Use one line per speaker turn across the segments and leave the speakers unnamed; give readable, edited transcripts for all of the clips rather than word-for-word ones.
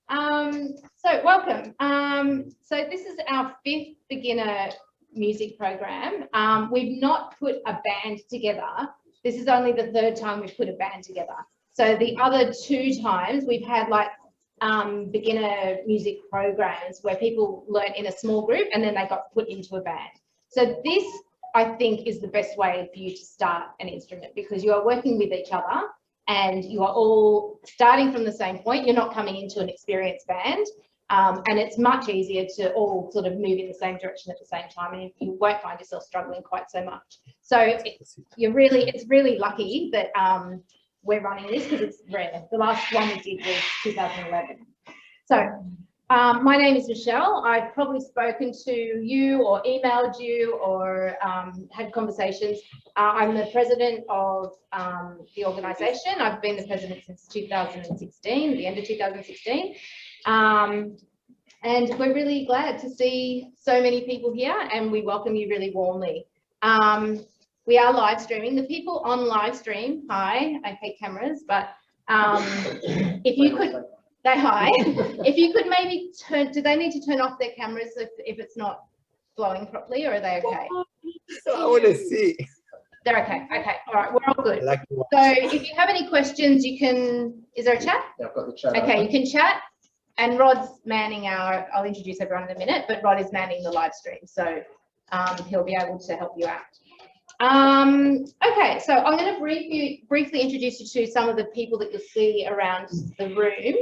So welcome. So this is our 5th beginner music program. We've not put a band together. This is only the 3rd time we've put a band together. So the other 2 times we've had like beginner music programs where people learn in a small group and then they got put into a band. So this, I think, is the best way for you to start an instrument because you are working with each other and you are all starting from the same point. You're not coming into an experienced band, and it's much easier to all sort of move in the same direction at the same time, and you won't find yourself struggling quite so much. So it's really lucky that we're running this because it's rare. The last one we did was 2011. So my name is Michelle. I've probably spoken to you or emailed you or had conversations. I'm the president of the organisation. I've been the president since 2016, the end of 2016. And we're really glad to see so many people here and we welcome you really warmly. We are live streaming. The people on live stream, hi, I hate cameras, but if you could, hi. If you could maybe turn, do they need to turn off their cameras if it's not flowing properly, or are they okay?
So I want to see.
They're okay. Okay. All right. We're all good. So if you have any questions, you can, is there a chat?
Yeah, I've got the chat.
Okay, you can chat. And Rod's manning I'll introduce everyone in a minute, but Rod is manning the live stream. So he'll be able to help you out. Okay, so I'm going to briefly introduce you to some of the people that you'll see around the room.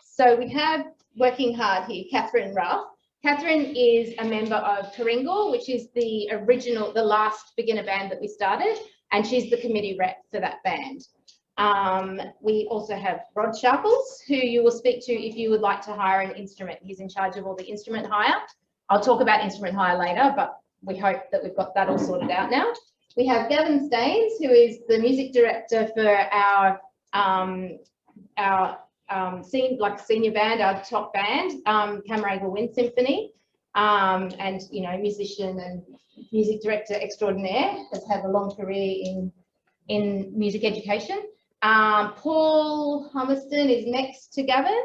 So we have working hard here, Catherine Ruff. Catherine is a member of Karingal, which is the last beginner band that we started, and she's the committee rep for that band. We also have Rod Sharples, who you will speak to if you would like to hire an instrument. He's in charge of all the instrument hire. I'll talk about instrument hire later, but we hope that we've got that all sorted out now. We have Gavin Staines, who is the music director for our senior band, our top band, Cameragel Wind Symphony, and musician and music director extraordinaire, has had a long career in music education. Paul Hummerston is next to Gavin.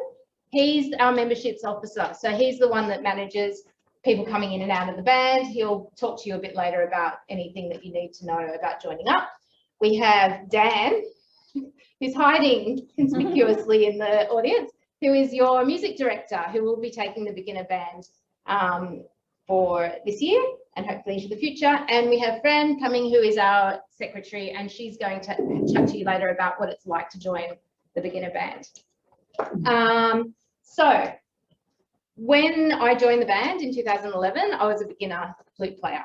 He's our memberships officer, so he's the one that manages people coming in and out of the band. He'll talk to you a bit later about anything that you need to know about joining up. We have Dan, who's hiding conspicuously in the audience, who is your music director, who will be taking the beginner band for this year and hopefully into the future. And we have Fran coming, who is our secretary, and she's going to chat to you later about what it's like to join the beginner band. So when I joined the band in 2011, I was a beginner flute player.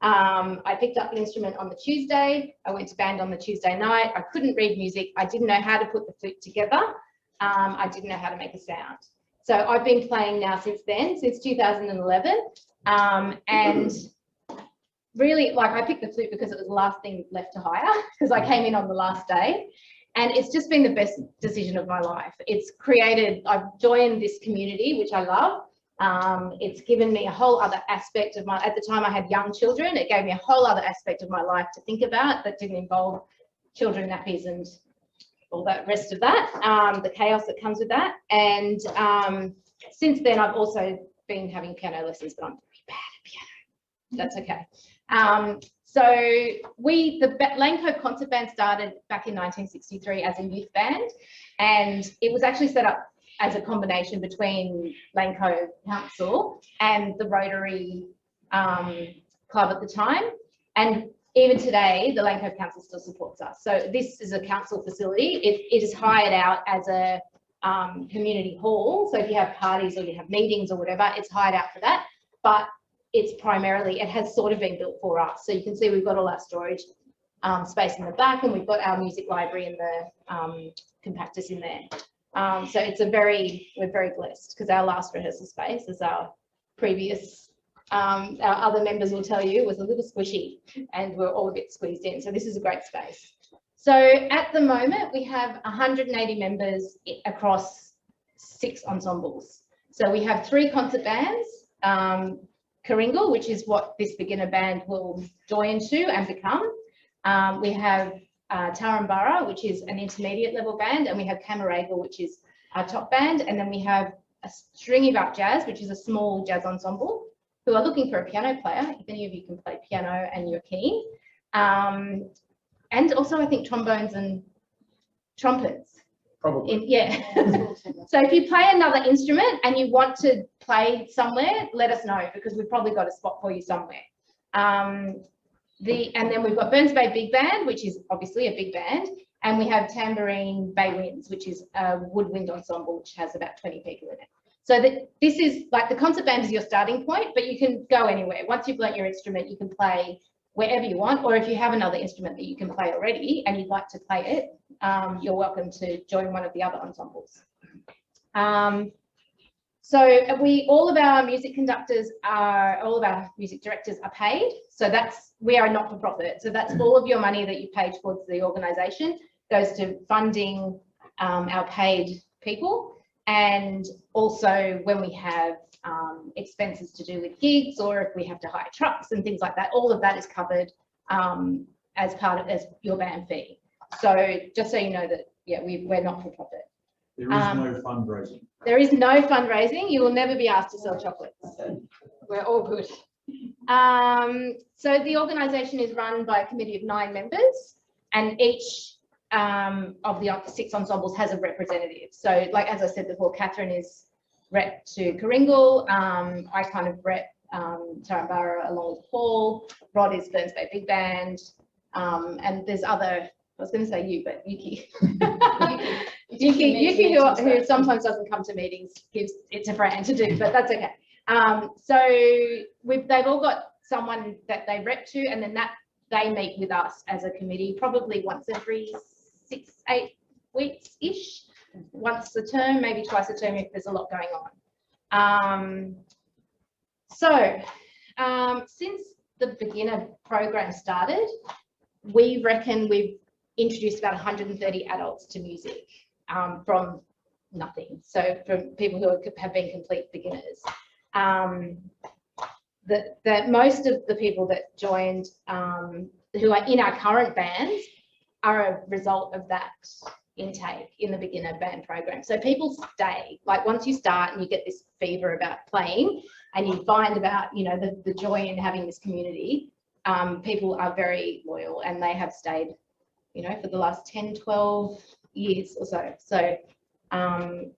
I picked up an instrument on the Tuesday. I went to band on the Tuesday night. I couldn't read music. I didn't know how to put the flute together. I didn't know how to make a sound. So I've been playing now since then, since 2011. And really, like, I picked the flute because it was the last thing left to hire because I came in on the last day. And it's just been the best decision of my life. I've joined this community, which I love. It's given me a whole other aspect of at the time I had young children, it gave me a whole other aspect of my life to think about that didn't involve children nappies and all that rest of that, the chaos that comes with that. And since then, I've also been having piano lessons, but I'm very bad at piano. That's okay. So the Lane Cove Concert Band started back in 1963 as a youth band, and it was actually set up as a combination between Lane Cove Council and the Rotary Club at the time. And even today, the Lane Cove Council still supports us. So this is a council facility. It is hired out as a community hall. So if you have parties or you have meetings or whatever, it's hired out for that. But it has sort of been built for us. So you can see we've got all our storage space in the back, and we've got our music library and the compactors in there. So we're very blessed because our last rehearsal space, as our previous, our other members will tell you, was a little squishy and we're all a bit squeezed in. So this is a great space. So at the moment we have 180 members across 6 ensembles. So we have 3 concert bands, Karingal, which is what this beginner band will join to and become. We have Tarambara, which is an intermediate level band, and we have Cameragel, which is our top band, and then we have a stringy buck jazz, which is a small jazz ensemble, who are looking for a piano player, if any of you can play piano and you're keen. And also I think trombones and trumpets.
Probably.
Yeah. So if you play another instrument and you want to play somewhere, let us know, because we've probably got a spot for you somewhere. And then we've got Burns Bay Big Band, which is obviously a big band, and we have Tambourine Bay Winds, which is a woodwind ensemble, which has about 20 people in it. So this is like the concert band is your starting point, but you can go anywhere. Once you've learnt your instrument, you can play wherever you want, or if you have another instrument that you can play already and you'd like to play it, you're welcome to join one of the other ensembles. So all of our music conductors all of our music directors are paid. So we are not for profit. So that's all of your money that you pay towards the organisation goes to funding our paid people. And also when we have expenses to do with gigs, or if we have to hire trucks and things like that, all of that is covered as your band fee. So just so you know that, yeah, we're not for profit.
There is no fundraising.
There is no fundraising. You will never be asked to sell chocolates. We're all good. So the organisation is run by a committee of 9 members, and each of the 6 ensembles has a representative. So, like as I said before, Catherine is rep to Coringal. I kind of rep Tarambara along with Paul. Rod is Burns Bay Big Band, and there's other. I was going to say you, but Yuki. Yuki, who sometimes doesn't come to meetings, gives it to Fran to do, but that's okay. So they've all got someone that they rep to, and then they meet with us as a committee probably once every 6-8 weeks-ish, once a term, maybe twice a term if there's a lot going on. Since the beginner program started, we reckon we've introduced about 130 adults to music from nothing. So from people who have been complete beginners. That most of the people that joined who are in our current bands are a result of that intake in the beginner band program. So people stay, like once you start and you get this fever about playing and you find about, you know, the joy in having this community, people are very loyal and they have stayed, you know, for the last 10, 12 years or so. So, and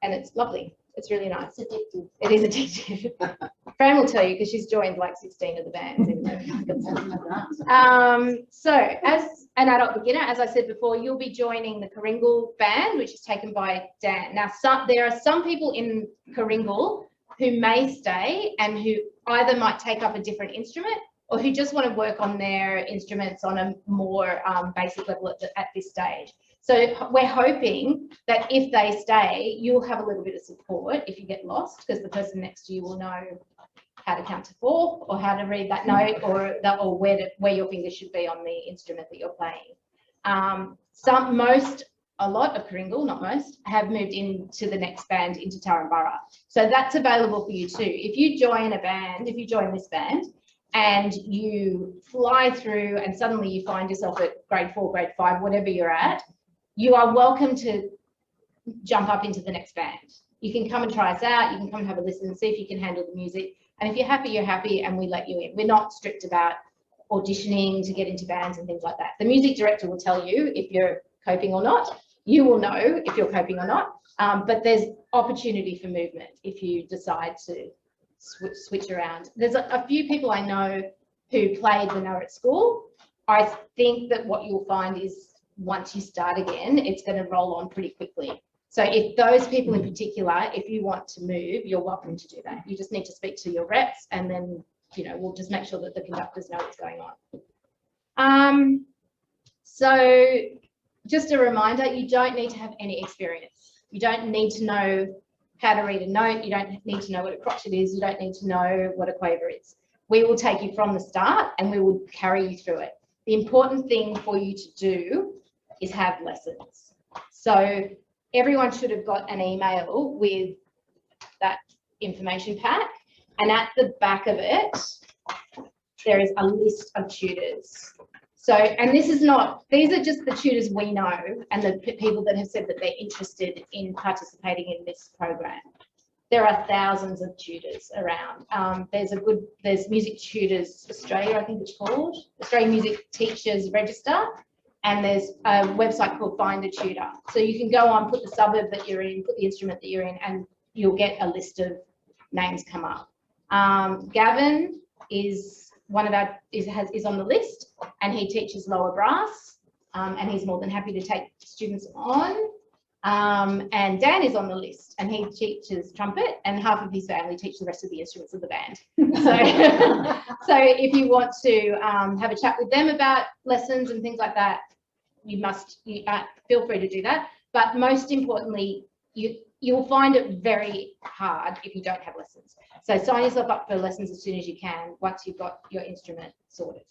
it's lovely. It's really nice.
It's addictive.
It is addictive. Fran will tell you because she's joined like 16 of the bands. So as an adult beginner, as I said before, you'll be joining the Coringal band, which is taken by Dan. Now, there are some people in Coringal who may stay and who either might take up a different instrument or who just want to work on their instruments on a more basic level at this stage. So we're hoping that if they stay, you'll have a little bit of support if you get lost, because the person next to you will know how to count to 4 or how to read that note or where your fingers should be on the instrument that you're playing. A lot of Coringal, not most, have moved into the next band into Tarambara. So that's available for you too. If you join a band, if you join this band, and you fly through and suddenly you find yourself at grade 4, grade 5, whatever you're at, you are welcome to jump up into the next band. You can come and try us out. You can come and have a listen and see if you can handle the music. And if you're happy, you're happy, and we let you in. We're not strict about auditioning to get into bands and things like that. The music director will tell you if you're coping or not. You will know if you're coping or not. But there's opportunity for movement if you decide to switch around. There's a few people I know who played when they were at school. I think that what you'll find is once you start again, it's going to roll on pretty quickly. So if those people in particular, if you want to move, you're welcome to do that. You just need to speak to your reps, and then, you know, we'll just make sure that the conductors know what's going on. So just a reminder, you don't need to have any experience. You don't need to know how to read a note. You don't need to know what a crotchet is. You don't need to know what a quaver is. We will take you from the start and we will carry you through it. The important thing for you to do is have lessons. So everyone should have got an email with that information pack, and at the back of it, there is a list of tutors. So, and this is not, these are just the tutors we know and the people that have said that they're interested in participating in this program. There are thousands of tutors around. There's Music Tutors Australia, I think it's called, Australian Music Teachers Register, and there's a website called Find a Tutor. So you can go on, put the suburb that you're in, put the instrument that you're in, and you'll get a list of names come up. Gavin is one of our, is on the list, and he teaches lower brass, and he's more than happy to take students on. And Dan is on the list, and he teaches trumpet, and half of his family teach the rest of the instruments of the band. So if you want to have a chat with them about lessons and things like that, you feel free to do that. But most importantly, you'll find it very hard if you don't have lessons. So sign yourself up for lessons as soon as you can once you've got your instrument sorted.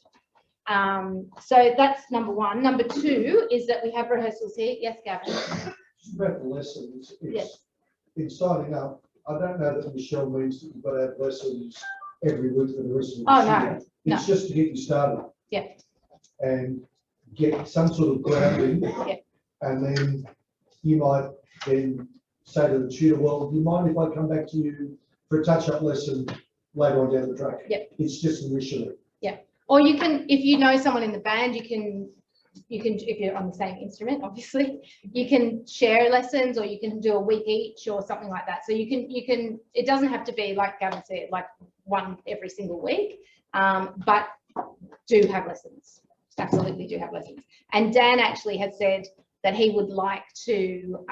So that's number one. Number two is that we have rehearsals here. Yes, Gavin?
Just about the lessons,
Yes.
in signing up, I don't know that Michelle means that you've got to have lessons every week for the rest of the year.
No,
It's just to get you started.
Yeah.
And get some sort of grounding.
Yeah.
And then you might then say to the tutor, well, do you mind if I come back to you for a touch-up lesson later on down the track?
Yeah.
It's just initially.
Yeah. Or you can, if you know someone in the band, you can, if you're on the same instrument, obviously, you can share lessons, or you can do a week each or something like that. So you can, it doesn't have to be, like Gavin said, like one every single week, but do have lessons. Absolutely do have lessons. And Dan actually had said that he would like to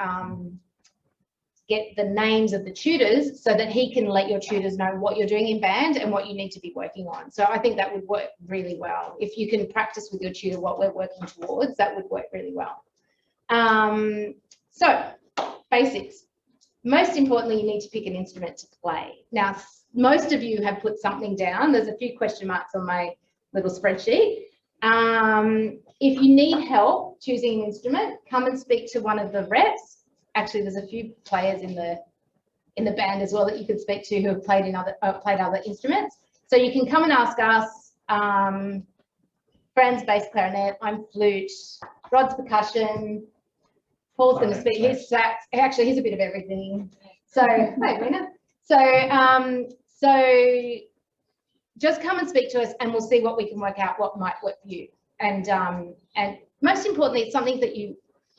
get the names of the tutors so that he can let your tutors know what you're doing in band and what you need to be working on. So I think that would work really well. If you can practice with your tutor what we're working towards, that would work really well. So basics. Most importantly, you need to pick an instrument to play. Now, most of you have put something down. There's a few question marks on my little spreadsheet. If you need help choosing an instrument, come and speak to one of the reps. Actually, there's a few players in the band as well that you could speak to who have played in other instruments. So you can come and ask us. Fran's bass clarinet, I'm flute, Rod's percussion, Paul's going to speak his sax. Actually, he's a bit of everything. So, hey, Rena. So just come and speak to us, and we'll see what we can work out, what might work for you. And most importantly, it's something that you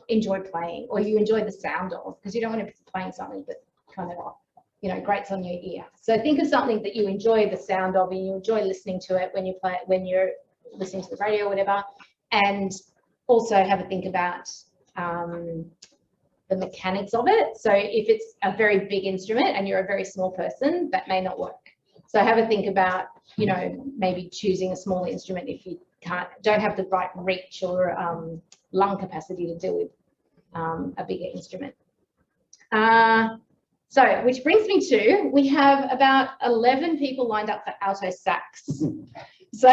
enjoy playing, or you enjoy the sound of, because you don't want to be playing something that kind of, grates on your ear. So think of something that you enjoy the sound of, and you enjoy listening to it when you're listening to the radio or whatever. And also have a think about the mechanics of it. So if it's a very big instrument and you're a very small person, that may not work. So have a think about, maybe choosing a smaller instrument if you don't have the right reach or lung capacity to deal with a bigger instrument. So, which brings me to, we have about 11 people lined up for alto sax. So,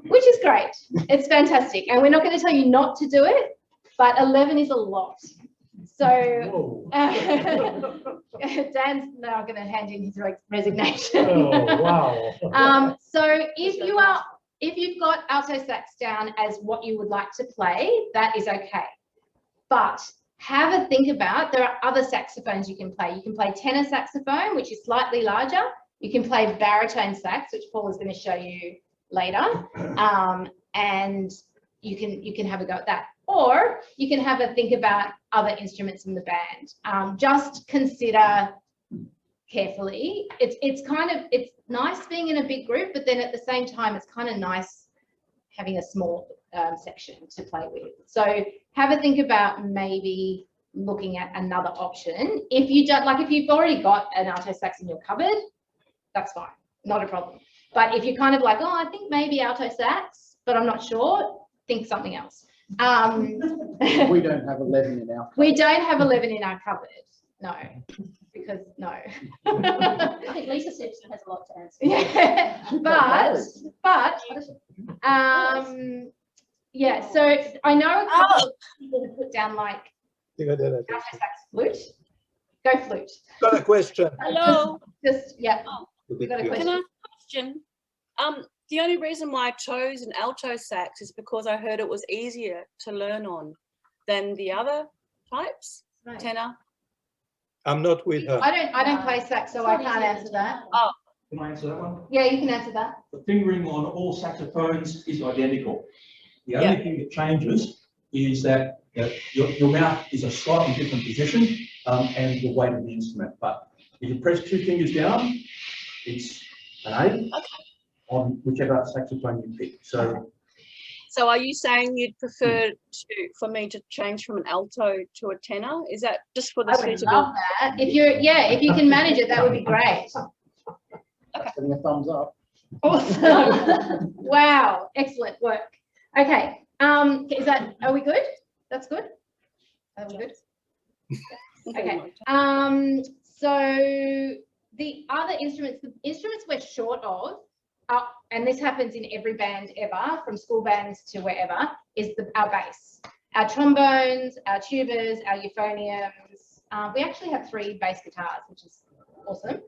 which is great. It's fantastic. And we're not going to tell you not to do it, but 11 is a lot. So, Dan's now going to hand in his resignation.
Oh, wow.
So if you've got alto sax down as what you would like to play, that is okay. But have a think about, there are other saxophones you can play. You can play tenor saxophone, which is slightly larger. You can play baritone sax, which Paul is going to show you later. And you can have a go at that. Or you can have a think about other instruments in the band. Just consider carefully. It's nice being in a big group, but then at the same time, it's kind of nice having a small section to play with. So have a think about maybe looking at another option. If you don't, like if you've already got an alto sax in your cupboard, that's fine, not a problem. But if you're kind of like, oh, I think maybe alto sax, but I'm not sure, think something else.
We don't have 11 in our cupboard.
We don't have 11 in our cupboard, no. Because no.
I think Lisa Simpson has a lot to answer.
Yeah, but yeah. So I know a couple of people who put down like alto sax, flute. Go flute.
Got a question.
Hello.
Just yeah.
Oh, can I ask a question?
The only reason why I chose an alto sax is because I heard it was easier to learn on than the other types,
Right.
tenor.
I'm not with her.
I don't play sax, so I can't answer that.
Oh,
Can I answer that one?
Yeah, you can answer that.
The fingering on all saxophones is identical. The
Yeah.
only thing that changes is that your mouth is a slightly different position and the weight of the instrument. But if you press 2 fingers down, it's an A on whichever saxophone you pick.
so are you saying you'd prefer for me to change from an alto to a tenor? Is that just for the
I would
suitable?
love that. If you can manage it, that would be great.
Giving a thumbs up.
Awesome. Wow, excellent work. Okay, are we good? That's good? Are we good? Okay. So the other instruments, the instruments we're short of, and this happens in every band ever, from school bands to wherever, is our bass. Our trombones, our tubas, our euphoniums. We actually have 3 bass guitars, which is awesome.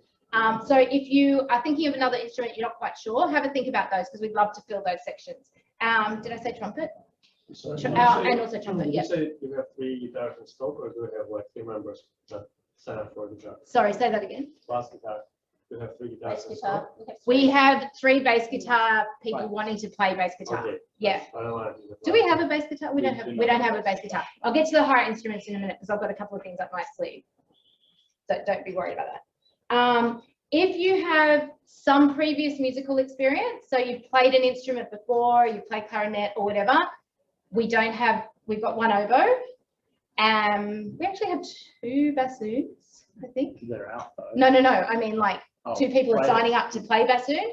So if you are thinking of another instrument you're not quite sure, have a think about those because we'd love to fill those sections. Did I say trumpet? And also trumpet,
Did
yeah.
you say you have 3 guitars in stock, or do you have like 3 members that sign up for the job?
Sorry, say that again.
Bass guitar. Do you have 3 guitars
Bass
in
guitar.
stock?
We have 3 bass guitar people wanting to play bass guitar.
Okay.
Yeah.
I don't want to
Do we have a bass guitar? We don't have a bass guitar. I'll get to the higher instruments in a minute because I've got a couple of things up my sleeve. So don't be worried about that. If you have some previous musical experience, so you've played an instrument before, you play clarinet or whatever, we've got 1 oboe. We actually have 2 bassoons, I think.
They're out though.
No. I mean, like 2 people are
right.
signing up to play bassoon,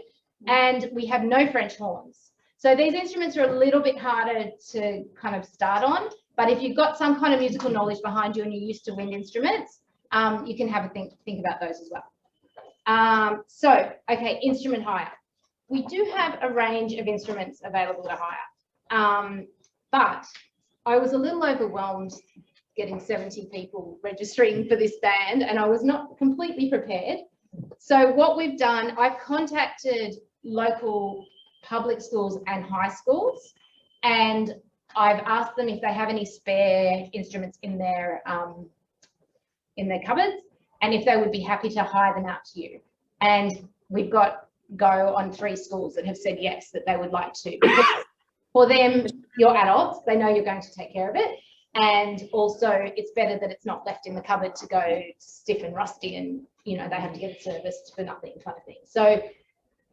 and we have no French horns. So these instruments are a little bit harder to kind of start on, but if you've got some kind of musical knowledge behind you and you're used to wind instruments, you can have a think about those as well. Okay, instrument hire. We do have a range of instruments available to hire, but I was a little overwhelmed getting 70 people registering for this band, and I was not completely prepared. So what we've done, I've contacted local public schools and high schools, and I've asked them if they have any spare instruments in their cupboards, and if they would be happy to hire them out to you. And we've got go on 3 schools that have said yes, that they would like to. Because for them, you're adults, they know you're going to take care of it. And also it's better that it's not left in the cupboard to go stiff and rusty and, you know, they have to get it serviced for nothing kind of thing. So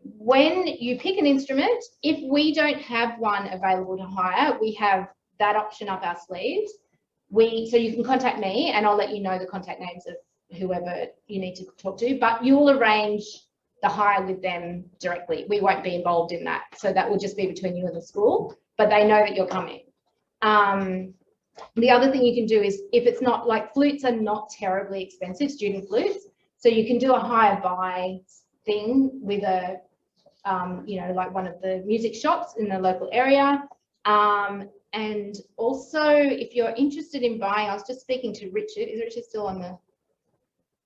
when you pick an instrument, if we don't have one available to hire, we have that option up our sleeves. So you can contact me and I'll let you know the contact names of whoever you need to talk to, but you'll arrange the hire with them directly. We won't be involved in that. So that will just be between you and the school, but they know that you're coming. The other thing you can do is, if it's not, like, flutes are not terribly expensive, student flutes. So you can do a hire buy thing with a, you know, like one of the music shops in the local area. And also if you're interested in buying, I was just speaking to Richard. Is Richard still on the?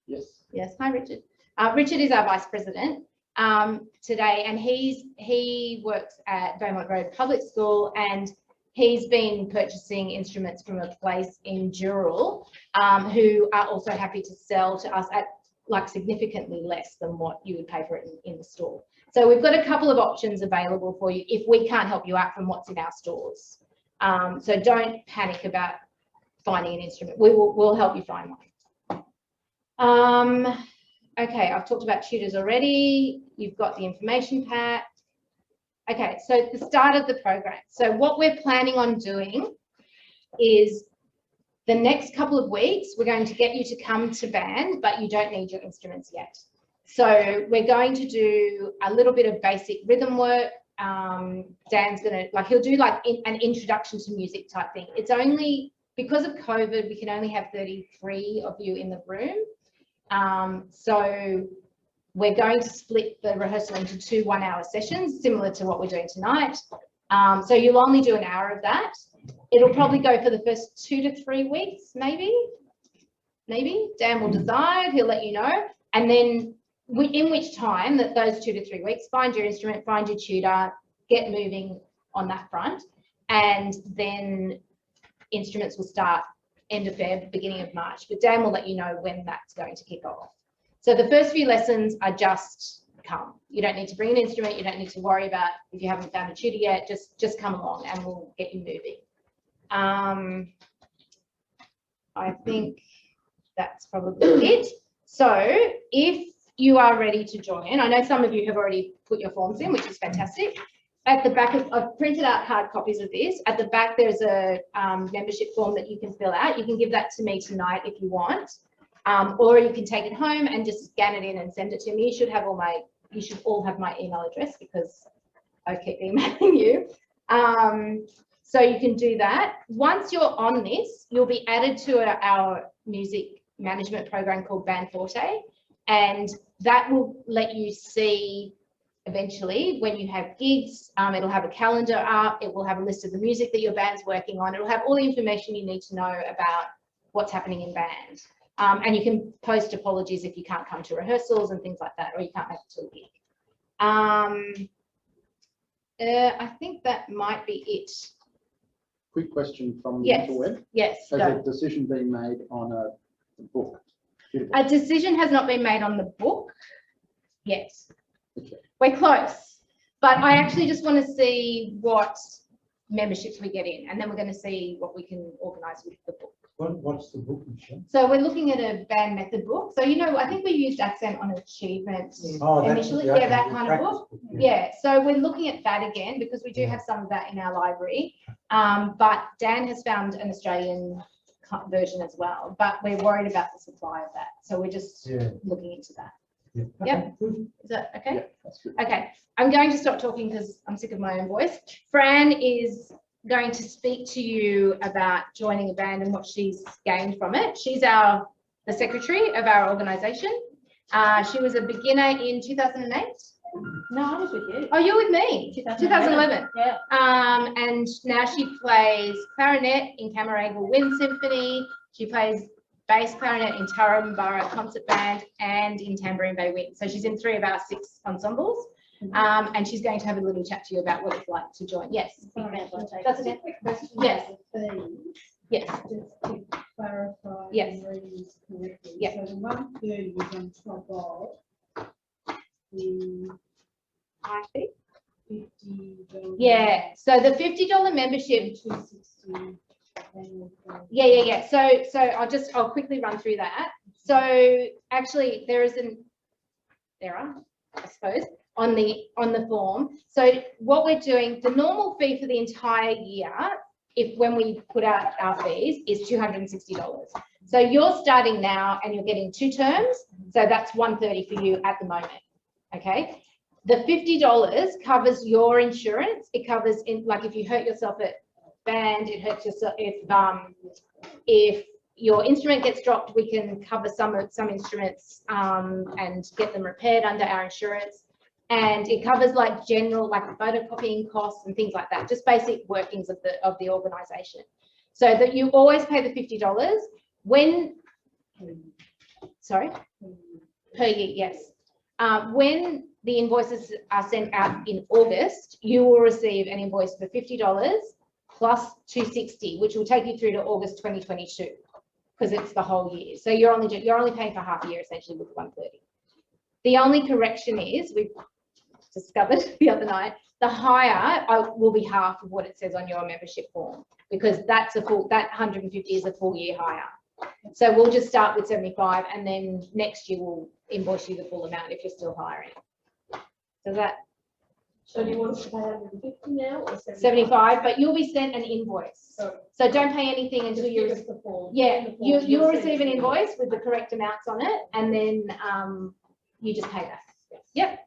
Yes.
Yes, hi Richard. Richard is our vice president today, and he works at Beaumont Road Public School, and he's been purchasing instruments from a place in Dural who are also happy to sell to us at like significantly less than what you would pay for it in the store. So we've got a couple of options available for you if we can't help you out from what's in our stores. So don't panic about finding an instrument. We'll help you find one. Okay, I've talked about tutors already. You've got the information pack. Okay, so the start of the program. So what we're planning on doing is the next couple of weeks, we're going to get you to come to band, but you don't need your instruments yet. So we're going to do a little bit of basic rhythm work. Dan's gonna, like, he'll do like an introduction to music type thing. It's only, because of COVID, we can only have 33 of you in the room. So we're going to split the rehearsal into 2 1-hour sessions, similar to what we're doing tonight. So you'll only do an hour of that. It'll probably go for the first 2 to 3 weeks, maybe. Dan will decide, he'll let you know. And then in which time that those 2 to 3 weeks, find your instrument, find your tutor, get moving on that front, and then instruments will start end of Feb, beginning of March. But Dan will let you know when that's going to kick off. So the first few lessons are just come. You don't need to bring an instrument. You don't need to worry about if you haven't found a tutor yet. Just come along and we'll get you moving. I think that's probably it. So if you are ready to join, I know some of you have already put your forms in, which is fantastic. At the back, I've printed out hard copies of this. At the back, there's a membership form that you can fill out. You can give that to me tonight if you want, or you can take it home and just scan it in and send it to me. You should all have my email address because I keep emailing you. So you can do that. Once you're on this, you'll be added to our music management program called Band Forte, and that will let you see eventually when you have gigs. It'll have a calendar up, it will have a list of the music that your band's working on, it'll have all the information you need to know about what's happening in band. And you can post apologies if you can't come to rehearsals and things like that, or you can't make it to a gig. I think that might be it.
Quick question from the
Yes,
interweb.
yes,
Has
go.
a decision been made on a book?
A decision has not been made on the book yet.
Okay.
We're close, but I actually just want to see what memberships we get in, and then we're going to see what we can organise with the book.
What's the book, Michelle?
So we're looking at a band method book. So, you know, I think we used Accent on Achievement
Oh, that's
initially.
the-
Yeah, that
the
kind of
practice
book.
book,
Yeah, so we're looking at that again because we do have some of that in our library. But Dan has found an Australian version as well, but we're worried about the supply of that. So we're just
Yeah.
looking into that.
Yeah.
Yep.
Good.
Is that okay?
Yeah, that's good.
Okay, I'm going to stop talking because I'm sick of my own voice. Fran is going to speak to you about joining a band and what she's gained from it. She's the secretary of our organisation. She was a beginner in 2008.
No, I was with you.
Oh, you're with me. 2011.
Yeah.
And now she plays clarinet in Camaraigle Wind Symphony. She plays bass clarinet in Turrumbara Concert Band and in Tambourine Bay Wind. So she's in 3 of our 6 ensembles. And she's going to have a little chat to you about what it's like to join. Yes. That's it. Yes. Yes.
Just to clarify.
Yes.
and read this correctly.
Yeah.
So the 130 is on top of the
I think.
$50.
Yeah. So the $50 membership.
260 annual fee.
Yeah. So I'll quickly run through that. So actually there is an error, I suppose, on the form. So what we're doing, the normal fee for the entire year, when we put out our fees, is $260. So you're starting now and you're getting 2 terms. So that's $130 for you at the moment. Okay. The $50 covers your insurance. It covers like if you hurt yourself at band, it hurts yourself if your instrument gets dropped, we can cover some instruments and get them repaired under our insurance. And it covers like general, like photocopying costs and things like that, just basic workings of the organisation. So that you always pay the $50 when, sorry, per year, yes. When the invoices are sent out in August, you will receive an invoice for $50 plus $260, which will take you through to August 2022, because it's the whole year. So you're only paying for half a year essentially with $130. The only correction is we've discovered the other night, the hire will be half of what it says on your membership form, because that 150 is a full year hire. So we'll just start with 75 and then next year we'll invoice you the full amount if you're still hiring. Does that?
So do you want us to pay 150 now or
75, but you'll be sent an invoice.
So
don't pay anything until
just
you
give us the form.
yeah,
The form,
you'll
you'll
receive
send
an
it.
invoice with the correct amounts on it, and then you just pay that. Yep.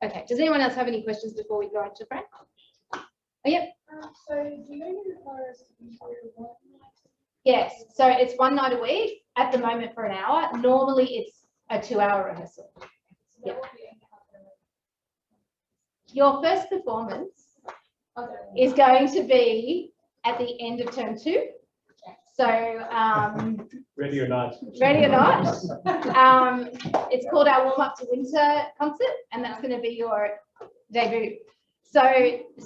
Okay. Does anyone else have any questions before we go into Frank? Oh, yep.
So do you only require us to be here one night?
Yes. So it's 1 night a week at the moment for an hour. Normally it's a 2-hour rehearsal. Yep. Your first performance is going to be at the end of term 2. So
Ready or not?
Ready or not? It's called our warm up to winter concert, and that's going to be your debut. So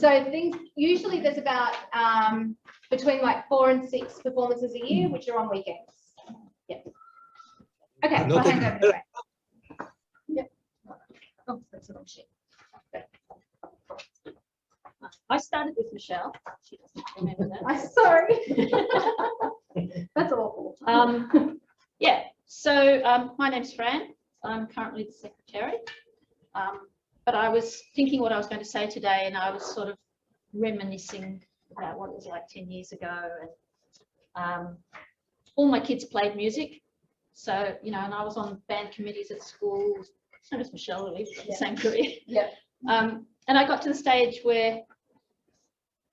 things usually there's about between like 4 and 6 performances a year, which are on weekends. Yeah. Okay, I'll
Not
hand over to Ray. Yep. Oh, that's the wrong sheet.
I started with Michelle. She doesn't remember that.
I'm sorry. That's awful.
Yeah, so my name's Fran. I'm currently the secretary. But I was thinking what I was going to say today, and I was sort of reminiscing about what it was like 10 years ago. And all my kids played music. So, you know, and I was on band committees at school. So does Michelle, really, we've got the same career.
Yeah.
And I got to the stage where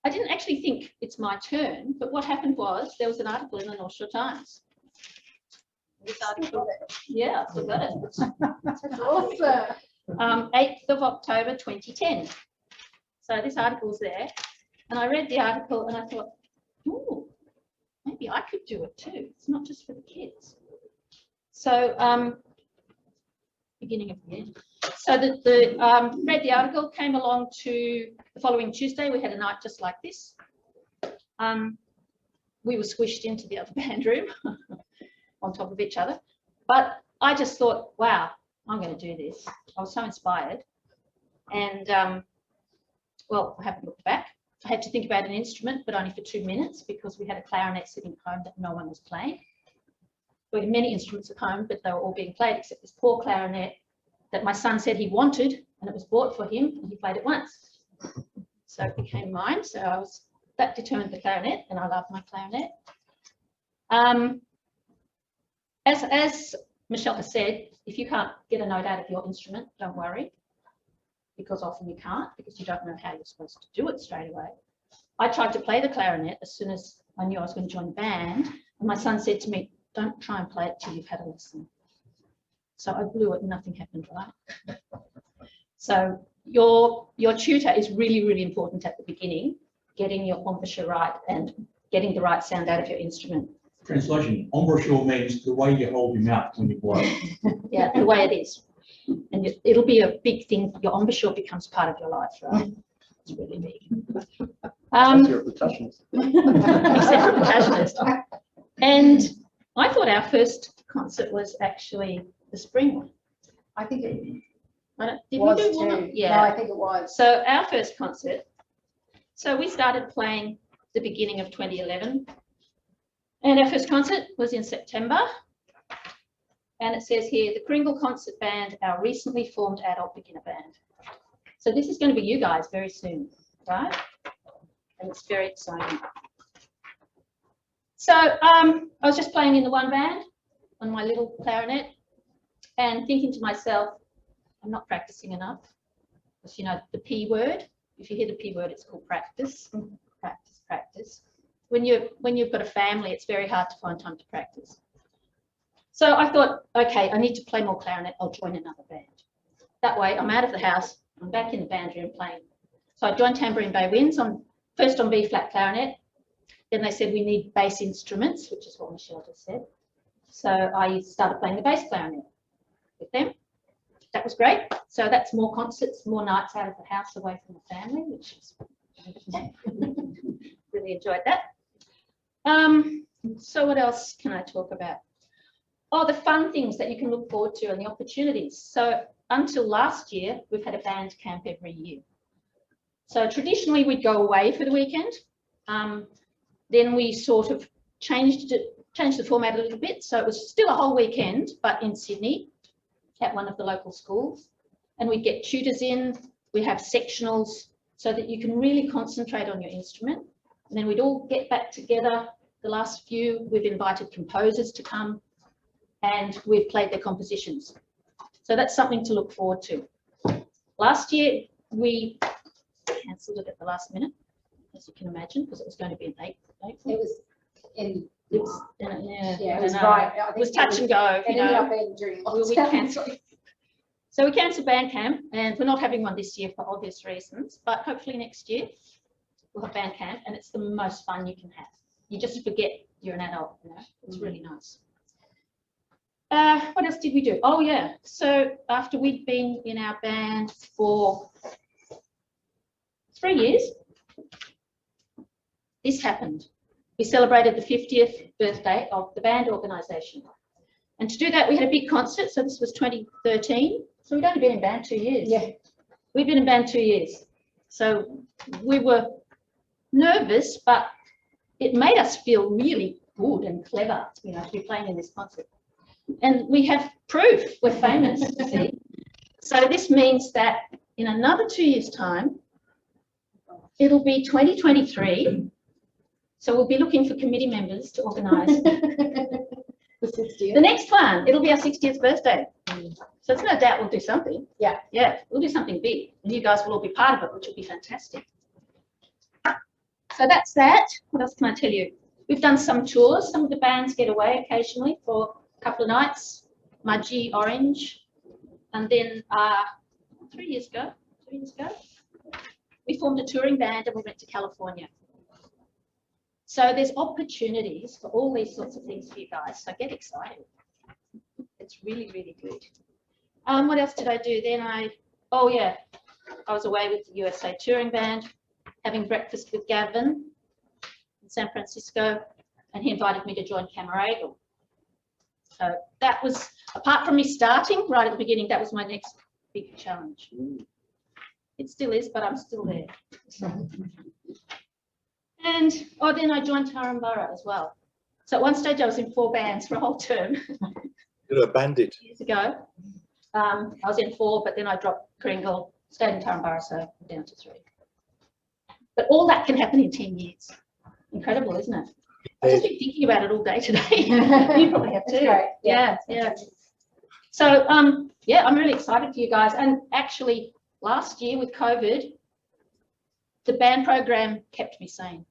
I didn't actually think it's my turn, but what happened was there was an article in the North Shore Times. This article, yeah, I still got it.
That's awesome.
8th of October 2010. So this article's there, and I read the article and I thought, oh, maybe I could do it too. It's not just for the kids. So beginning of the end. So read the article, came along to the following Tuesday. We had a night just like this. We were squished into the other band room on top of each other. But I just thought, wow, I'm going to do this. I was so inspired. And, well, I haven't looked back. I had to think about an instrument, but only for 2 minutes because we had a clarinet sitting at home that no one was playing. We had many instruments at home, but they were all being played except this poor clarinet that my son said he wanted, and it was bought for him, and he played it once. So it became mine. So that determined the clarinet, and I love my clarinet. As Michelle has said, if you can't get a note out of your instrument, don't worry, because often you can't, because you don't know how you're supposed to do it straight away. I tried to play the clarinet as soon as I knew I was going to join the band, and my son said to me, don't try and play it till you've had a lesson. So I blew it and nothing happened, right? So your tutor is really, really important at the beginning, getting your embouchure right and getting the right sound out of your instrument.
Translation, embouchure means the way you hold your mouth when you blow.
Yeah, the way it is. And it'll be a big thing. Your embouchure becomes part of your life, right? It's really big.
You're a percussionist.
Except for percussionist. And I thought our first concert was actually the spring one.
I think it
Did
was
we do one?
too.
Yeah.
No, I think it was.
So our first concert, so we started playing the beginning of 2011. And our first concert was in September. And it says here, the Kringle Concert Band, our recently formed adult beginner band. So this is going to be you guys very soon, right? And it's very exciting. So I was just playing in the one band on my little clarinet and thinking to myself, I'm not practicing enough. Because, you know, the P word, if you hear the P word, it's called practice. Practice, practice. When you've got a family, it's very hard to find time to practice. So I thought, okay, I need to play more clarinet. I'll join another band. That way, I'm out of the house. I'm back in the band room playing. So I joined Tambourine Bay Winds first on B flat clarinet. Then they said we need bass instruments, which is what Michelle just said. So I started playing the bass clarinet with them. That was great. So that's more concerts, more nights out of the house away from the family, which is really enjoyed that. So what else can I talk about? Oh, the fun things that you can look forward to and the opportunities. So until last year, we've had a band camp every year. So traditionally we'd go away for the weekend. Then we sort of changed the format a little bit. So it was still a whole weekend, but in Sydney at one of the local schools. And we'd get tutors in, we have sectionals so that you can really concentrate on your instrument. And then we'd all get back together. The last few, we've invited composers to come and we've played their compositions. So that's something to look forward to. Last year, we cancelled it at the last minute, as you can imagine, because it was going to be in April.
It was in.
It was,
Yeah, it was
know.
right.
It was touch and go.
It ended up being during
we cancelled. So we cancelled band camp, and we're not having one this year for obvious reasons, but hopefully next year we'll have band camp, and it's the most fun you can have. You just forget you're an adult, you know, it's really nice. What else did we do? Oh yeah, so after we'd been in our band for 3 years, this happened. We celebrated the 50th birthday of the band organisation. And to do that, we had a big concert. So this was 2013. So we'd only been in band 2 years.
Yeah.
We've been in band 2 years. So we were nervous, but it made us feel really good and clever, you know, to be playing in this concert. And we have proof we're famous, see? So this means that in another 2 years' time, it'll be 2023. So we'll be looking for committee members to organise
The 60th.
the next one. It'll be our 60th birthday. So it's no doubt we'll do something.
Yeah.
Yeah, we'll do something big. And you guys will all be part of it, which will be fantastic. So that's that. What else can I tell you? We've done some tours. Some of the bands get away occasionally for a couple of nights. Mudgee, Orange. And then 3 years ago, we formed a touring band and we went to California. So there's opportunities for all these sorts of things for you guys. So get excited. It's really, really good. What else did I do? Then I was away with the USA touring band, having breakfast with Gavin in San Francisco, and he invited me to join Camaragal. So that was, apart from me starting right at the beginning, that was my next big challenge. It still is, but I'm still there. And then I joined Turrumbura as well. So at one stage I was in 4 bands for a whole term.
You're a bandit.
Years ago. I was in 4, but then I dropped Kringle, stayed in Turrumbura, so I'm down to 3. But all that can happen in 10 years. Incredible, isn't it? I've just been thinking about it all day today. You probably have too.
Great.
Yeah. So, yeah, I'm really excited for you guys. And actually, last year with COVID, the band program kept me sane.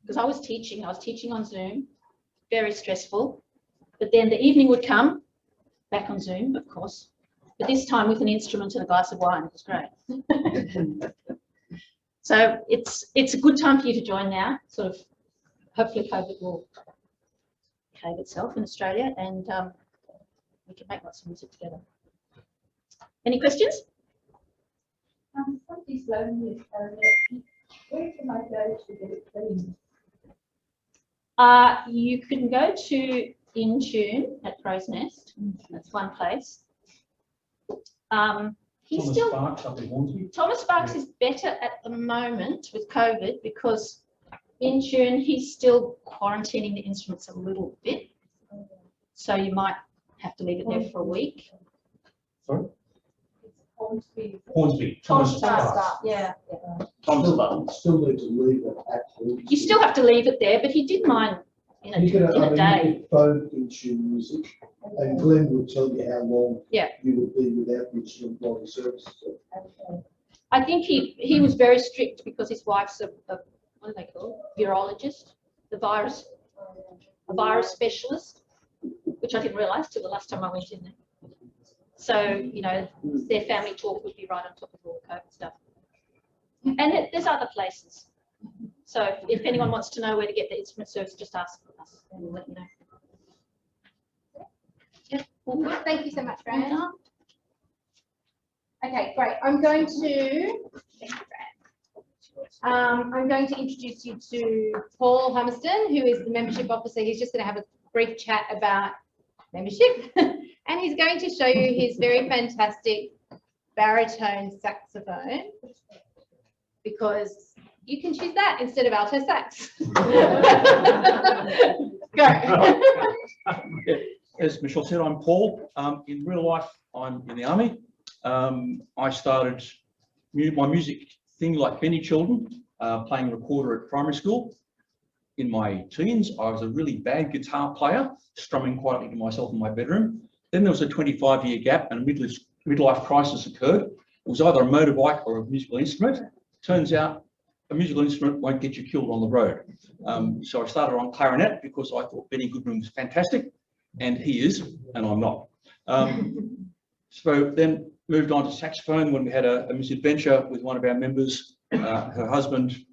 Because I was teaching on Zoom, very stressful. But then the evening would come, back on Zoom, of course, but this time with an instrument and a glass of wine. It was great. So it's a good time for you to join now. Sort of, hopefully COVID will behave itself in Australia, and we can make lots of music together. Any questions?
Somebody's loaned me a toilet. Where can I go to get it cleaned?
You can go to Intune at Crow's Nest. That's one place. He's
Thomas
still
Sparks up in Hornsby.
Thomas Sparks is better at the moment with COVID because Intune, he's still quarantining the instruments a little bit. So you might have to leave it there for a week.
Sorry?
Hornsby.
Hornsby.
Thomas
Sparks.
Sparks, yeah.
Still need to leave it at home.
You still have to leave it there, but he did mine in a day.
You could phone into music, and Glenn will tell you how long
Yeah.
you would be without the instrument while the service is on.
Okay.
I think he was very strict because his wife's a what do they call it? Virologist, a virus specialist, which I didn't realise till the last time I went in there. So, you know, their family talk would be right on top of all the COVID stuff. And there's other places. So if anyone wants to know where to get the instrument service, just ask us and we'll let you know.
Yeah, all good. Thank you so much, Fran. Okay, great. I'm going to introduce you to Paul Hummerston, who is the membership officer. He's just going to have a brief chat about membership, and he's going to show you his very fantastic baritone saxophone, because you can choose that instead of alto sax. Go.
As Michelle said, I'm Paul. In real life, I'm in the army. I started my music thing like many children, playing recorder at primary school. In my teens, I was a really bad guitar player, strumming quietly to myself in my bedroom. Then there was a 25-year gap and a midlife crisis occurred. It was either a motorbike or a musical instrument. Turns out a musical instrument won't get you killed on the road. So I started on clarinet because I thought Benny Goodman was fantastic, and he is, and I'm not. So then moved on to saxophone when we had a misadventure with one of our members. Her husband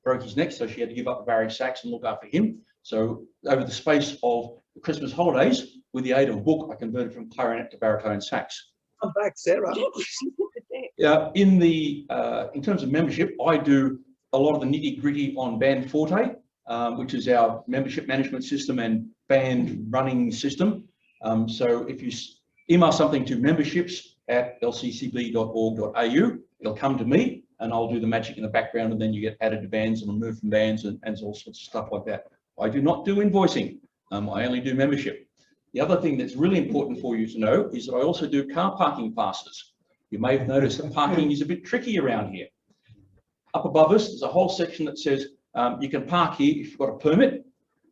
broke his neck, so she had to give up the barry sax and look after him. So over the space of the Christmas holidays, with the aid of a book, I converted from clarinet to baritone sax.
Come back, Sarah.
In terms of membership, I do a lot of the nitty-gritty on Band Forte, which is our membership management system and band running system. So if you email something to memberships@lccb.org.au, it'll come to me and I'll do the magic in the background, and then you get added to bands and removed from bands and all sorts of stuff like that. I do not do invoicing. I only do membership. The other thing that's really important for you to know is that I also do car parking passes. You may have noticed that parking is a bit tricky around here. Up above us, there's a whole section that says you can park here if you've got a permit.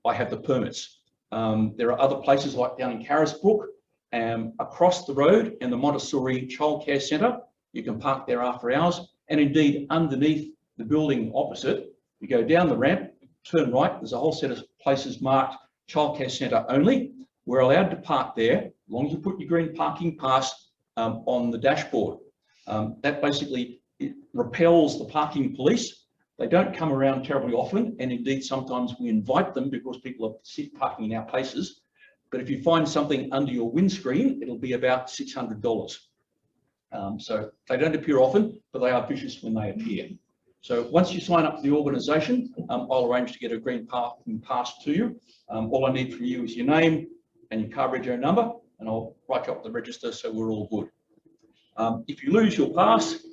I have the permits. There are other places like down in Carisbrook, across the road in the Montessori Childcare Centre. You can park there after hours. And indeed, underneath the building opposite, you go down the ramp, turn right, there's a whole set of places marked Childcare Centre only. We're allowed to park there, as long as you put your green parking pass on the dashboard. That basically repels the parking police. They don't come around terribly often, and indeed sometimes we invite them because people are parking in our places. But if you find something under your windscreen, it'll be about $600. So they don't appear often, but they are vicious when they appear. So once you sign up to the organisation, I'll arrange to get a green parking pass to you. All I need from you is your name and your car rego number, and I'll write you up the register so we're all good. If you lose your pass,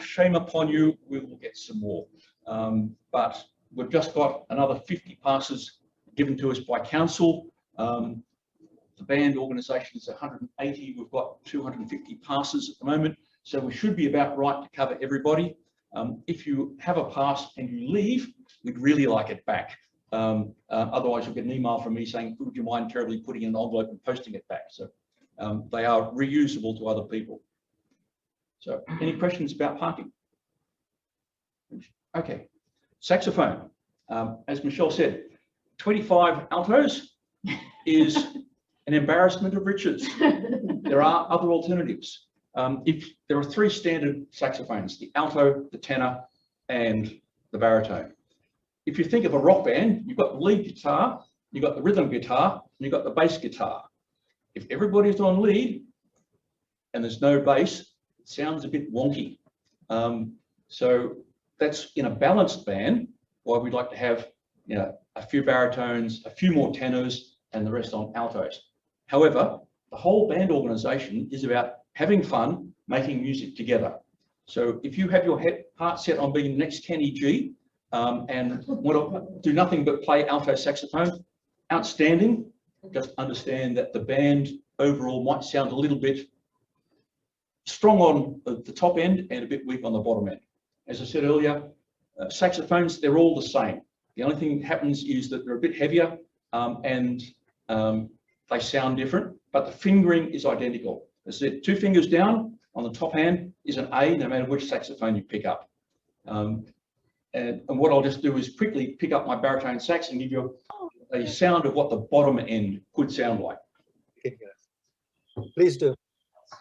shame upon you, we will get some more. But we've just got another 50 passes given to us by council. The band organisation is 180. We've got 250 passes at the moment, so we should be about right to cover everybody. If you have a pass and you leave, we'd really like it back. Otherwise, you'll get an email from me saying, would you mind terribly putting in an envelope and posting it back? So they are reusable to other people. So any questions about parking? Okay, saxophone. As Michelle said, 25 altos is an embarrassment of riches. There are other alternatives. If there are 3 standard saxophones, the alto, the tenor, and the baritone. If you think of a rock band, you've got the lead guitar, you've got the rhythm guitar, and you've got the bass guitar. If everybody's on lead and there's no bass, it sounds a bit wonky. So that's in a balanced band, why we'd like to have, you know, a few baritones, a few more tenors, and the rest on altos. However, the whole band organisation is about having fun, making music together. So if you have your heart set on being the next Kenny G and want to do nothing but play alto saxophone, outstanding. Just understand that the band overall might sound a little bit strong on the top end and a bit weak on the bottom end. As I said earlier, saxophones, they're all the same. The only thing that happens is that they're a bit heavier and they sound different, but the fingering is identical. As I said, 2 fingers down on the top hand is an A, no matter which saxophone you pick up. And what I'll just do is quickly pick up my baritone sax and give you a sound of what the bottom end could sound like.
Please do.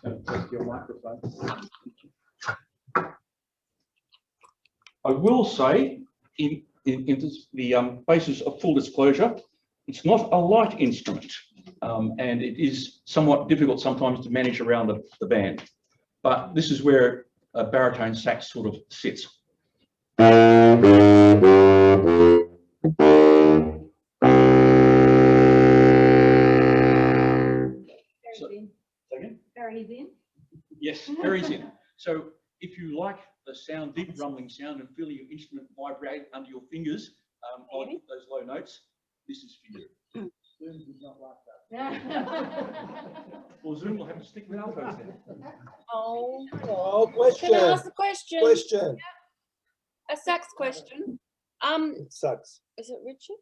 Take your microphone. I will say, in the basis of full disclosure, it's not a light instrument, and it is somewhat difficult sometimes to manage around the band. But this is where a baritone sax sort of sits.
Very in.
Yes, very in. So if you like the sound, deep rumbling sound, and feel your instrument vibrate under your fingers on those low notes, this is for you. Zoom does not like that. Well, Zoom will have to stick with altos then.
Oh,
Question.
can I ask a question?
Question.
A sax question.
It sucks.
Is it Richard?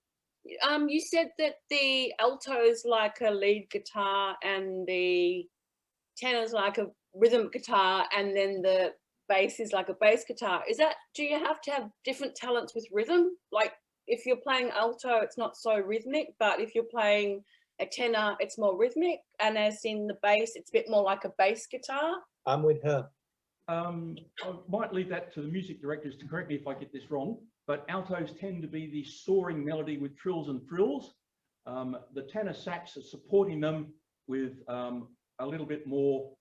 You said that the alto's like a lead guitar and the tenor's like a rhythm guitar, and then the bass is like a bass guitar. Is that, do you have to have different talents with rhythm? Like if you're playing alto, it's not so rhythmic, but if you're playing a tenor, it's more rhythmic, and as in the bass, it's a bit more like a bass guitar?
I'm with her.
I might leave that to the music directors to correct me if I get this wrong, but altos tend to be the soaring melody with trills and frills, The tenor sax is supporting them with a little bit more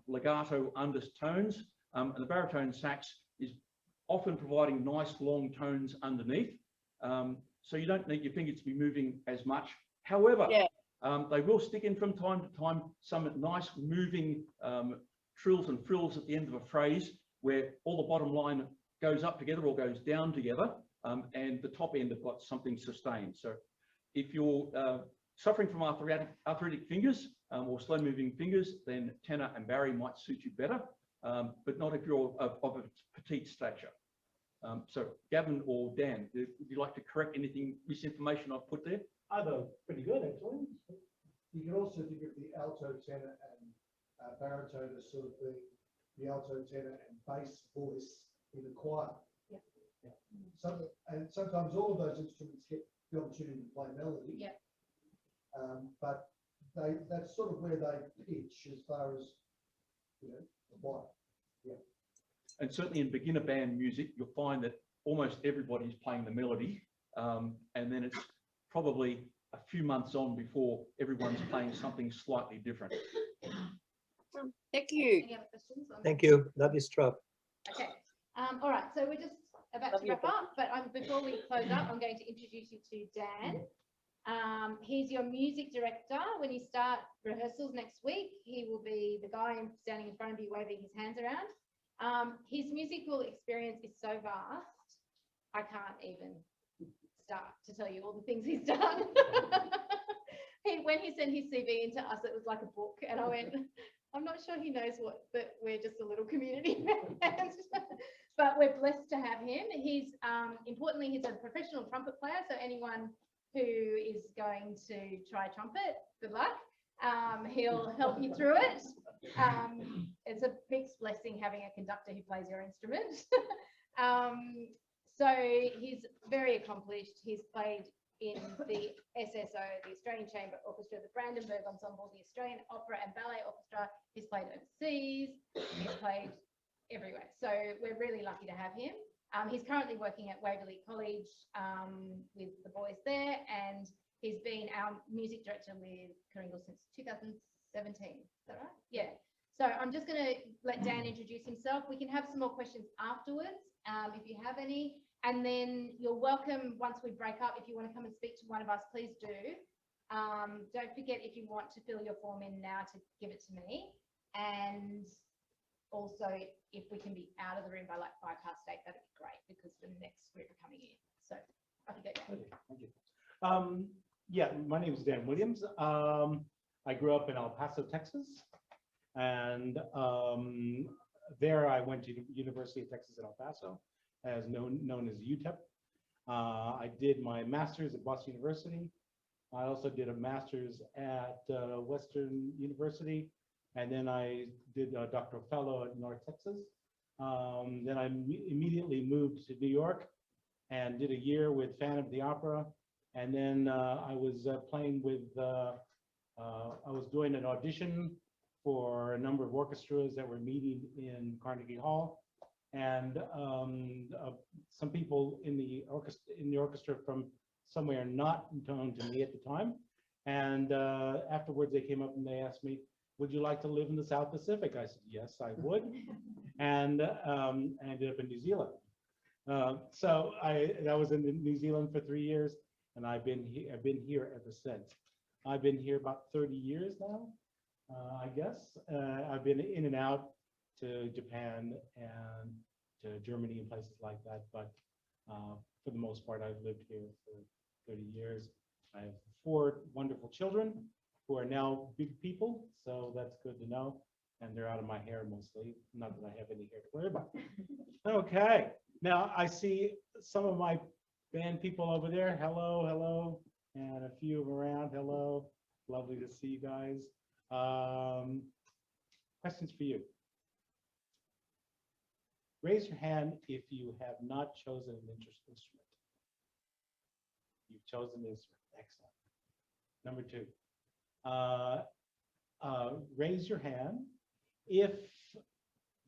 legato undertones, and the baritone sax is often providing nice long tones underneath. So you don't need your fingers to be moving as much. However,
Yeah.
they will stick in from time to time some nice moving trills and frills at the end of a phrase where all the bottom line goes up together or goes down together, and the top end have got something sustained. So if you're suffering from arthritic fingers or slow moving fingers, then tenor and bari might suit you better, but not if you're of a petite stature. So Gavin or Dan, would you like to correct anything, misinformation I've put there?
I thought pretty good, actually.
You can also think of the alto, tenor and baritone as sort of the alto, tenor and bass voice in the choir.
Yeah.
And sometimes all of those instruments get the opportunity to play melody.
Yeah.
But that's sort of where they pitch as far as, you know, the choir. Yeah.
And certainly in beginner band music, you'll find that almost everybody's playing the melody, and then it's probably a few months on before everyone's playing something slightly different.
Thank you.
Any other questions?
Thank you. Love your stroke.
Okay. All right. So we're just about to wrap up, but before we close up, I'm going to introduce you to Dan. He's your music director. When you start rehearsals next week, he will be the guy standing in front of you waving his hands around. His musical experience is so vast, I can't even start to tell you all the things he's done. When he sent his CV into us, it was like a book, and I went, I'm not sure he knows that we're just a little community band. But we're blessed to have him. He's importantly, he's a professional trumpet player, so anyone who is going to try trumpet, good luck. He'll help you through it. It's a big blessing having a conductor who plays your instrument. So he's very accomplished. He's played in the SSO, the Australian Chamber Orchestra, the Brandenburg Ensemble, the Australian Opera and Ballet Orchestra. He's played overseas. He's played everywhere. So we're really lucky to have him. He's currently working at Waverley College with the boys there, and he's been our music director with Kringle since 2017. Is that right? Yeah. So I'm just going to let Dan introduce himself. We can have some more questions afterwards if you have any. And then you're welcome once we break up. If you want to come and speak to one of us, please do. Don't forget, if you want to fill your form in now, to give it to me. And also, if we can be out of the room by like 8:05, that'd be great, because the next group are coming in. So I think that's
okay, thank you. Yeah, my name is Dan Williams. I grew up in El Paso, Texas, and there I went to the University of Texas at El Paso, as known as UTEP. I did my master's at Boston University. I also did a master's at Western University, and then I did a doctoral fellow at North Texas. Then I immediately moved to New York and did a year with Phantom of the Opera. And then I was playing with, I was doing an audition for a number of orchestras that were meeting in Carnegie Hall. And some people in the orchestra from somewhere not known to me at the time. And afterwards they came up and they asked me, would you like to live in the South Pacific? I said, yes, I would. And I ended up in New Zealand. So I was in New Zealand for 3 years, and I've been here ever since. I've been here about 30 years now, I guess. I've been in and out to Japan and to Germany and places like that, but for the most part, I've lived here for 30 years. I have 4 wonderful children who are now big people, so that's good to know. And they're out of my hair mostly, not that I have any hair to worry about. Okay, now I see some of my band people over there. Hello, hello, and a few of them around. Hello, lovely to see you guys. Questions for you. Raise your hand if you have not chosen an instrument. You've chosen an instrument. Excellent. Number 2. Raise your hand if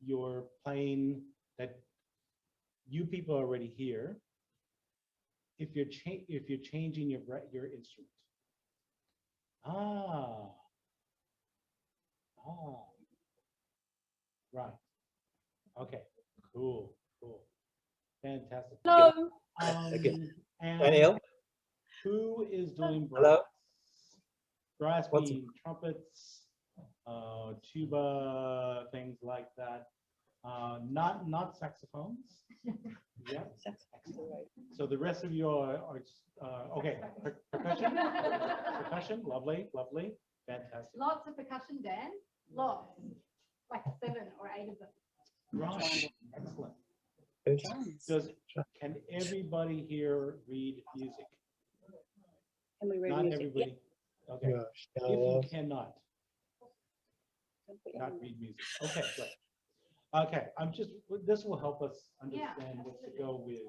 you're playing that you people are already here. If you're changing your instrument. Ah. Ah. Right. Okay. Cool. Cool. Fantastic.
Hello.
Okay.
And
Daniel?
who is doing brass?
Hello?
Brass
What's-
being trumpets, tuba, things like that. Not saxophones. Yeah. So the rest of you are okay. Percussion. Percussion. Lovely. Lovely. Fantastic.
Lots of percussion, Dan. Lots. Like 7 or 8 of them.
Right. Excellent.
It's-
Can everybody here read music?
Can we read
Not
music?
everybody. Okay.
Gosh,
If you cannot not read music. Okay, great. Okay, this will help us understand what to go with.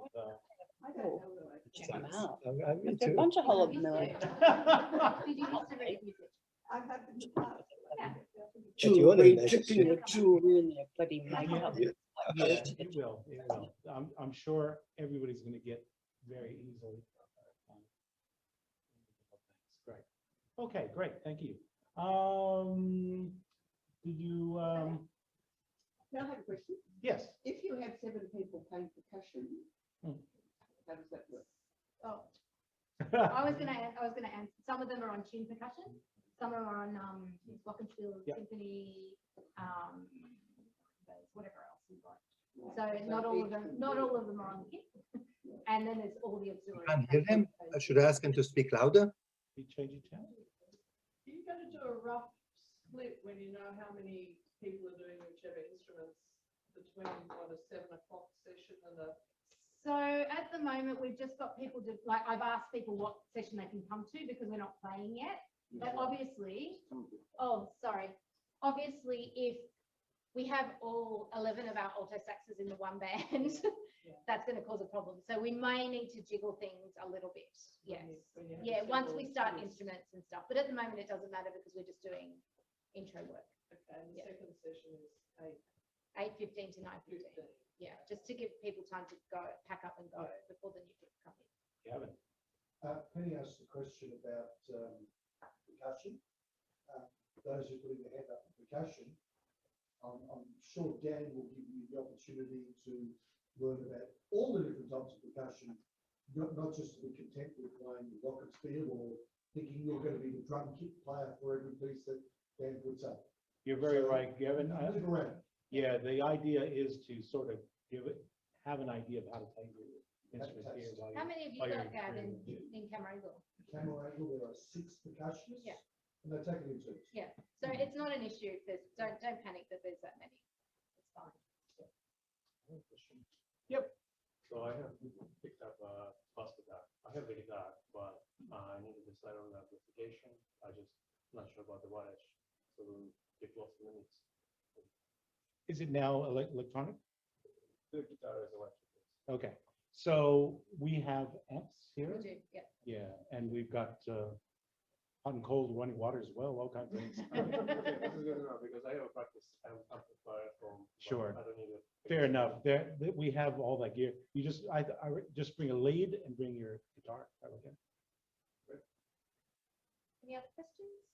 I don't know who I
Check
can.
them out.
I mean,
There's a
too.
bunch of hollow
Used
million.
to. Did you used to read music?
I've had them in the past.
Yeah.
But you wanna
Jewelry,
make it,
dripping with jewelry in their bloody makeup.
Yeah.
Yeah, it will, it will. I'm sure everybody's gonna get very easily. Great. Okay, great, thank you. Did you,
Now I have a question.
yes,
If you have 7 people playing percussion,
Hmm.
how does that work?
Oh, I was gonna answer. Some of them are on tune percussion. Some are on Glockenspiel
Yep.
Symphony, whatever else you've got. So not all of them are on the kit. And then there's all the auxiliary.
Can't hear him. I should ask him to speak louder.
you change your channel?
Are you going to do a rough split when you know how many people are doing whichever instruments between what a 7 o'clock session and a?
So at the moment, we've just got people to, like, I've asked people what session they can come to because we're not playing yet. But obviously, obviously, if we have all 11 of our alto saxes in the one band, that's going to cause a problem. So we may need to jiggle things a little bit. Yes. Yeah, once we start instruments and stuff. But at the moment, it doesn't matter because we're just doing intro work.
Okay, and the
Yeah.
second session is 8.
8:15 to 9:15. Yeah, just to give people time to go, pack up and go before the new people come in.
Gavin?
Penny asked a question about percussion. Those who are putting their hand up for percussion, I'm sure Dan will give you the opportunity to learn about all the different types of percussion, not just to be content with playing the glockenspiel or thinking you're going to be the drum kit player for every piece that Dan puts up.
You're very
So,
right, Gavin.
Move around.
Yeah, the idea is to sort of have an idea of how to play your instrument here. while
How
you're-
many have you
while
got,
you're
Gavin,
training.
in Camarillo?
Camarade, there are 6 percussionists.
Yeah.
And they take it in turns.
Yeah, so it's not an issue. If there's, don't panic that there's that many. It's fine.
So I have picked up a bass guitar. I have the guitar, but I need to decide on the amplification. I just not sure about the wattage. So it lost limits.
Is it now electronic?
The guitar is electric.
Okay, so we have amps
We
here.
do, yeah.
Yeah, and we've got hot and cold running water as well, all kinds of things.
Okay, this is good enough because I have a practice amplifier from. but
Sure.
I don't need it.
Fair enough. We have all that gear. You just, I just bring a lead and bring your guitar. Okay.
Any other questions?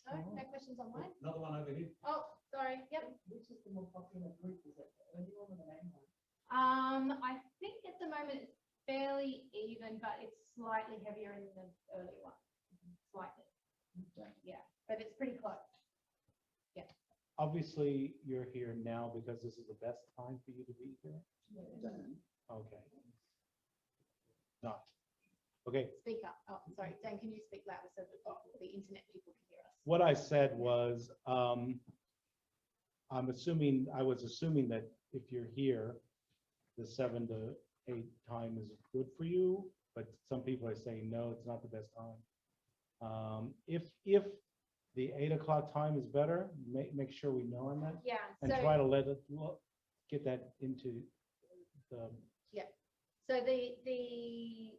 No, no questions online?
Another one over here.
Oh, sorry, yep.
Which is the more popular group? Is it the early one or the main one?
I think at the moment it's fairly even, but it's slightly heavier in the early one. Slightly. Yeah, but it's pretty close.
Obviously, you're here now because this is the best time for you to be here. Okay. Not. Okay,
Speak up. Oh, sorry, Dan, can you speak louder so that the internet people can hear us?
what I said was, I was assuming that if you're here, the 7 to 8 time is good for you, but some people are saying, no, it's not the best time. If the 8 o'clock time is better, make sure we know on that
Yeah,
and
so.
try to get that into the,
So the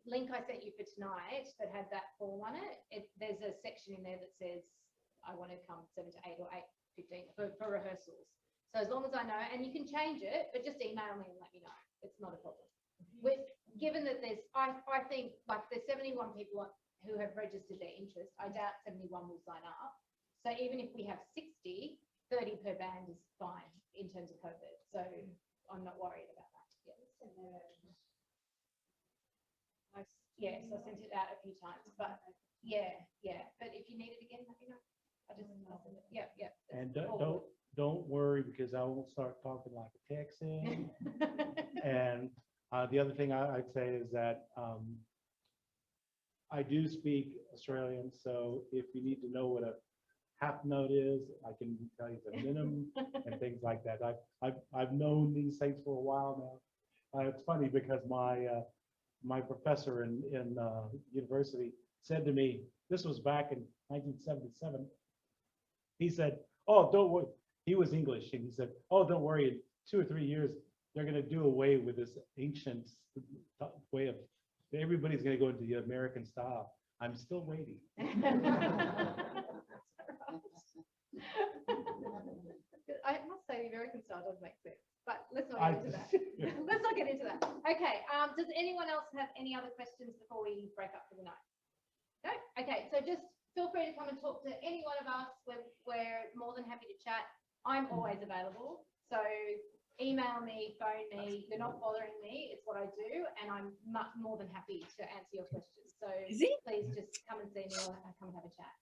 link I sent you for tonight that had that form on it, there's a section in there that says, I want to come 7 to 8 or 8:15 for rehearsals. So as long as I know, and you can change it, but just email me and let me know. It's not a problem. Given that I think like there's 71 people who have registered their interest. I doubt 71 will sign up. So even if we have 60, 30 per band is fine in terms of COVID. So I'm not worried about that. Yes, I sent it out a few times, but yeah. But if you need it again, let me know. I'll send it. Yeah.
And
that's all
don't worry, because I won't start talking like a Texan.
good.
And the other thing I'd say is that I do speak Australian, so if you need to know what a half note is, I can tell you the minimum and things like that. I've known these things for a while now. It's funny because my professor in university said to me, this was back in 1977. He said, "Oh, don't worry." He was English, and he said, "Oh, don't worry. In 2 or 3 years, they're going to do away with this ancient way of. Everybody's going to go into the American style." I'm still waiting.
I must say the American style does make sense, but let's not get into that. Let's not get into that. Okay, does anyone else have any other questions before we break up for the night? No? Okay, so just feel free to come and talk to any one of us. We're more than happy to chat. I'm always available. So email me, phone me. You're not bothering me. It's what I do, and I'm much more than happy to answer your questions. So please just come and see me or come and have a chat.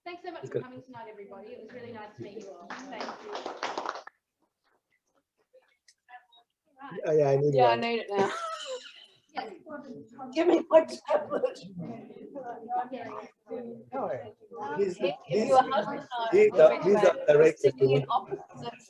Thanks so much for coming tonight, everybody. It was really nice to meet you all. Thank you. Right.
Yeah, I need
Yeah, I
one.
need it now.
Yes.
Give me my tablet.
Oh, yeah. These
Your husband and I
these are
were
directed to
sitting in
me.
opposite